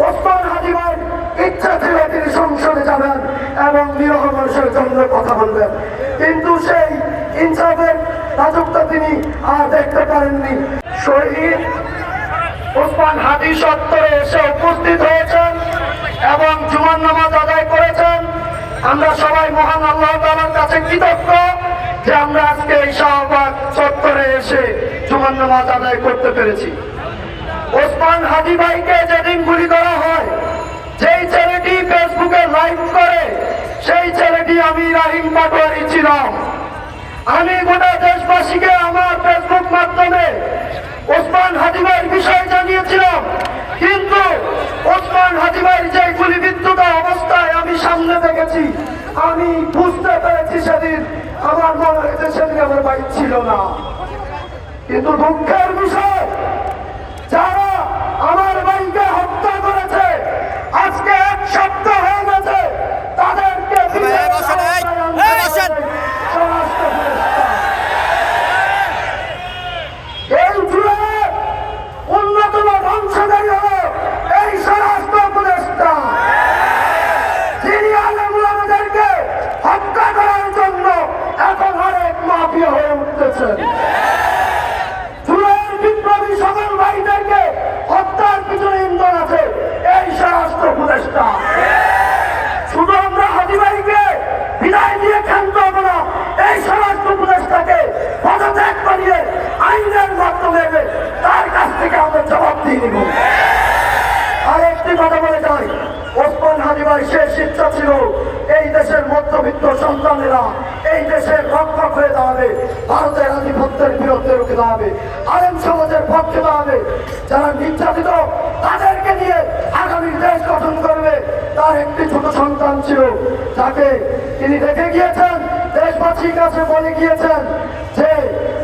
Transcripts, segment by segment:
ওসমান হাদি ভাই ইচ্ছা ছিল তিনি সংসদে যাবেন এবং নিরহ মানুষের জন্য কথা বলবেন, কিন্তু সেই ইনসাফের রাজত্ব তিনি আর দেখতে পারেননি। শহীদ ওসমান হাদি চত্বরে এসে উপস্থিত হয়েছেন এবং জুমার নামাজ আদায় করেছেন। আমরা সবাই মহান আল্লাহ তাআলার কাছে কৃতজ্ঞ যে আমরা আজকে এই শাহবাগ চত্বরে এসে জুমার নামাজ আদায় করতে পেরেছি। ওসমান হাদি ভাইকে যেদিন গুলি করা হয়, যেই ছেলেটি ফেসবুকে লাইভ করে সেই ছেলেটি আমি রাহিম পাটোয়ারি ছিলাম। আমি গোটা দেশবাসীকে আমার ফেসবুক মাধ্যমে ওসমান হাদি ভাইয়ের বিষয়ে জানিয়েছিলাম, কিন্তু ওসমান হাদি ভাইয়ের যে গুলিবিদ্ধ অবস্থায় আমি সামনে দেখেছি, আমি বুঝতে পেরেছি সেদিন আমার মনে হয়েছে সেদিন আমার ভাই ছিল না। কিন্তু দুঃখের বিষয়, যারা আমার ভাইকে হত্যা করেছে আজকে এক সপ্তাহ হয়ে গেছে, তাদেরকে এই জুলাই অন্যতম ধ্বংসকারী হল এই স্বরাষ্ট্র উপদেষ্টা, যিনি আলেমুলামাদেরকে হত্যা করার জন্য এখন আরেক মাফিয়া হয়ে উঠতেছেন। জুলাইয়ের বিপ্লবী সকল ভাইদেরকে হত্যার পিছনে ইন্ধন আছে এই স্বরাষ্ট্র উপদেষ্টা। শুধু আমরা হাদি ভাইকে বিদায় দিয়ে ক্ষান্ত হবো না, এই স্বরাষ্ট্র উপদেষ্টাকে পদত্যাগ করিয়ে আইনের মাধ্যমে তার কাছ থেকে আমরা জবাব দিয়ে নিব। আর একটি কথা বলে যাই, ওসমান হাদি ভাই শেষ ইচ্ছা ছিল এই দেশের মধ্যবিত্ত সন্তানেরা এই দেশের রক্ষক হয়ে দাঁড়াবে, ভারতের আধিপত্যের বিরুদ্ধে রুখে দাঁড়াবে, আলেম সমাজের পক্ষে দাঁড়াবে, যারা নির্যাতিত তাদেরকে নিয়ে আগামী দেশ গঠন করবে। তার একটি ছোট সন্তান ছিল, যাকে তিনি দেখে গিয়েছেন, দেশবাসীর কাছে বলে গিয়েছেন যে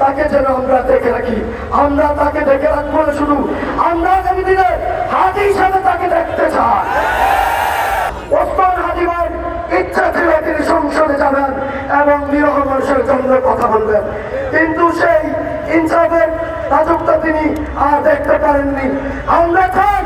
তাকে যেন আমরা দেখে রাখি। আমরা তাকে দেখে রাখবো না, শুধু আমরা আগামী দিনে হাদি হিসাবে তাকে দেখতে চাই। ওসমান হাদি ভাই ইচ্ছা ছিল তিনি সংসদে যাবেন এবং নিরহ মানুষের জন্য কথা বলবেন, কিন্তু সেই ইনসাফের রাজত্ব তিনি আর দেখতে পারেননি। আমরা চাই